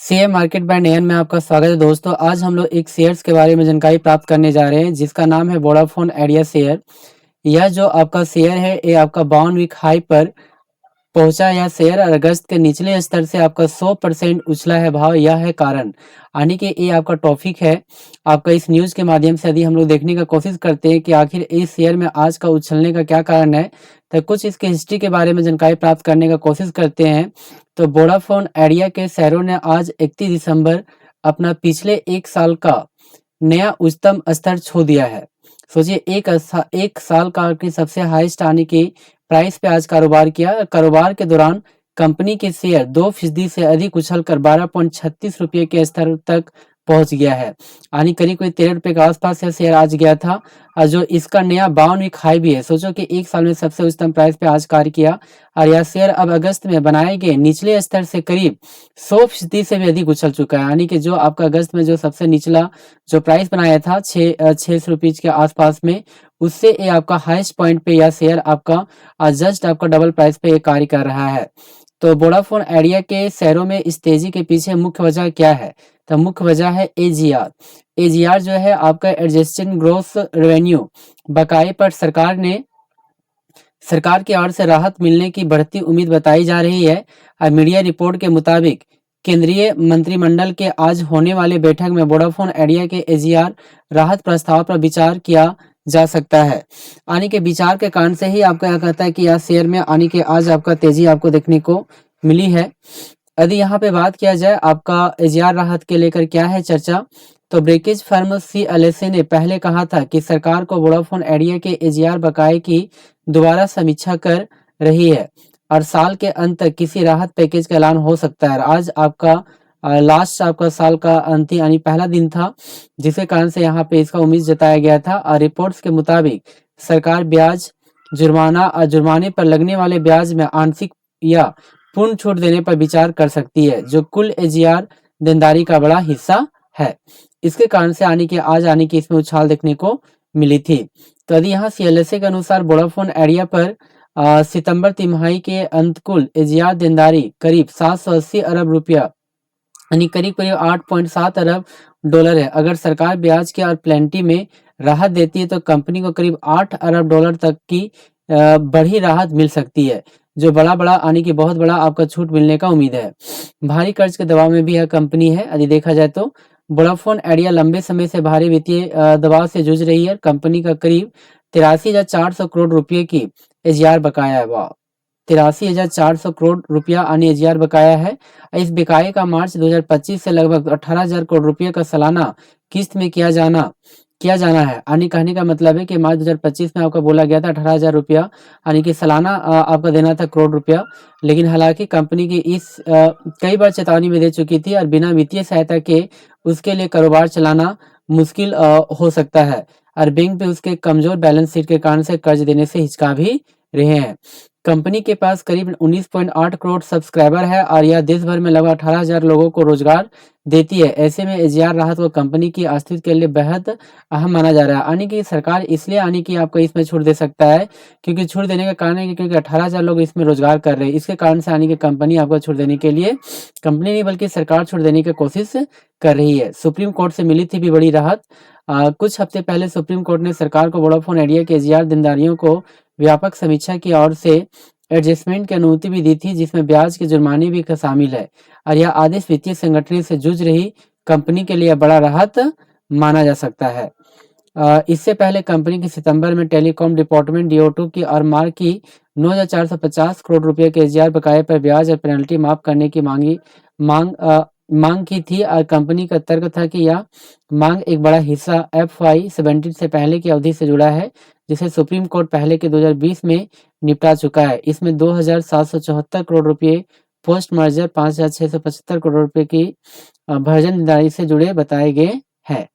Share market bye नयन में आपका स्वागत है दोस्तों। आज हम लोग एक शेयर्स के बारे में जानकारी प्राप्त करने जा रहे हैं जिसका नाम है वोडाफोन आइडिया शेयर। यह जो आपका शेयर है ये आपका 52 वीक हाई पर पहुंचा। यह शेयर अगस्त के निचले स्तर से आपका 100% उछला है भाव। यह है कारण, यानी कि ये आपका टॉपिक है। आपका इस न्यूज़ के माध्यम से यदि हम लोग देखने का कोशिश करते हैं कि आखिर इस शेयर में आज का उछलने का क्या कारण है, तो कुछ इसके हिस्ट्री के बारे में जानकारी प्राप्त करने का कोशिश करते हैं। तो वोडाफोन आइडिया के शेयरों ने आज 31 दिसंबर अपना पिछले एक साल का नया उच्चतम स्तर छू दिया है। सोचिए एक साल का की सबसे हाईएस्ट आने की प्राइस पे आज कारोबार किया। कारोबार के दौरान कंपनी के शेयर 2% से अधिक उछलकर 12.36 रुपये के स्तर तक पहुंच गया है, यानी करीब करीब 13 रुपये के आसपास यह शेयर आज गया था। और जो इसका नया 52 वीक हाई भी है। सोचो कि एक साल में सबसे उच्चतम प्राइस पे आज कार्य किया और यह शेयर अब अगस्त में बनाए गए निचले स्तर से करीब 100% से भी अधिक उछल चुका है। यानी कि जो आपका अगस्त में जो सबसे निचला जो प्राइस बनाया था 6 रुपीज के आसपास में, उससे ये आपका हाईएस्ट पॉइंट पे यह शेयर आपका जस्ट आपका डबल प्राइस पे ये कार्य कर रहा है। तो वोडाफोन आइडिया के शेयरों में इस तेजी के पीछे मुख्य वजह क्या है? तो मुख्य वजह है एजीआर। एजीआर जो है आपका एडजस्टेड ग्रोस रेवेन्यू बकाये पर सरकार की ओर से राहत मिलने की बढ़ती उम्मीद बताई जा रही है। और मीडिया रिपोर्ट के मुताबिक केंद्रीय मंत्रिमंडल के आज होने वाले बैठक में वोडाफोन आइडिया के एजीआर राहत प्रस्ताव पर विचार किया जा सकता है। आने के विचार के कारण से ही आपका यह कहता है कि यह शेयर में आने के आज आपका तेजी आपको देखने को मिली है। यदि यहाँ पे बात किया जाए आपका एजीआर राहत के लेकर क्या है चर्चा, तो ब्रेकेज फर्म सीएलएसए ने पहले कहा था कि सरकार को वोडाफोन आइडिया के एजीआर बकाये की दोबारा समीक्षा कर रही है और साल के अंत तक किसी राहत पैकेज का ऐलान हो सकता है। आज आपका लास्ट आपका साल का अंतिम यानी पहला दिन था, जिसके कारण से यहाँ पे इसका उम्मीद जताया गया था। और रिपोर्ट्स के मुताबिक सरकार ब्याज जुर्माना और जुर्माने पर लगने वाले ब्याज में आंशिक या पूर्ण छूट देने पर विचार कर सकती है, जो कुल एजीआर देनदारी का बड़ा हिस्सा है। इसके कारण से आने की इसमें उछाल देखने को मिली थी। तो यदि यहाँ सीएलएसए के अनुसार वोडाफोन आइडिया पर सितंबर तिमाही के अंत कुल एजीआर देनदारी करीब 780 अरब रुपया यानी करीब करीब 8.7 अरब डॉलर है। अगर सरकार ब्याज के और प्लेंटी में राहत देती है तो कंपनी को करीब 8 अरब डॉलर तक की बड़ी राहत मिल सकती है, जो बड़ा आने की बहुत बड़ा आपका छूट मिलने का उम्मीद है। भारी कर्ज के दबाव में भी यह कंपनी है। यदि देखा जाए तो वोडाफोन आइडिया लंबे समय से भारी वित्तीय दबाव से जूझ रही है। कंपनी का करीब 83,400 करोड़ रुपए की एजीआर बकाया है। वाह, 83,400 करोड़ रुपया अन्य एजीआर बकाया है। इस बकाये का मार्च 2025 से लगभग 18,000 करोड़ रुपये का सालाना किस्त में किया जाना है। यानी कहने का मतलब है कि मार्च 2025 में आपका बोला गया था 18,000 रुपया यानी कि सालाना आपका देना था करोड़ रुपया। लेकिन हालांकि कंपनी की कई बार चेतावनी में दे चुकी थी और बिना वित्तीय सहायता के उसके लिए कारोबार चलाना मुश्किल हो सकता है। और बैंक पे उसके कमजोर बैलेंस शीट के कारण से कर्ज देने से हिचका भी रहे हैं। कंपनी के पास करीब 19.8 करोड़ सब्सक्राइबर है और यह देश भर में लगभग 18,000 लोगों को रोजगार देती है। ऐसे में एजीआर राहत को कंपनी की अस्तित्व के लिए बेहद अहम माना जा रहा है। यानी कि सरकार इसलिए यानी कि आपको इसमें छूट दे सकता है क्योंकि छूट देने का कारण है कि क्योंकि 18,000 लोग इसमें रोजगार कर रहे हैं। इसके कारण से यानी कि कंपनी आपको छूट देने के लिए कंपनी नहीं बल्कि सरकार छूट देने की कोशिश कर रही है। सुप्रीम कोर्ट से मिली थी भी बड़ी राहत। कुछ हफ्ते पहले सुप्रीम कोर्ट ने सरकार को वोडाफोन आइडिया के एजीआर देनदारियों को व्यापक समीक्षा की ओर से एडजस्टमेंट की अनुमति भी दी थी, जिसमें ब्याज के जुर्माने भी शामिल है। और यह आदेश वित्तीय संगठन से जूझ रही कंपनी के लिए बड़ा राहत माना जा सकता है। इससे पहले कंपनी की सितंबर में टेलीकॉम डिपार्टमेंट डीओ2 की और मार्क की 9,450 करोड़ रुपए के एजीआर बकाये पर ब्याज और पेनल्टी माफ करने की मांग की थी। और कंपनी का तर्क था कि यह मांग एक बड़ा हिस्सा FY 17 से पहले की अवधि से जुड़ा है, जिसे सुप्रीम कोर्ट पहले के 2020 में निपटा चुका है। इसमें 2,774 करोड़ रुपए पोस्ट मर्जर 5,675 करोड़ रुपए की भर्जन देनदारी से जुड़े बताए गए हैं।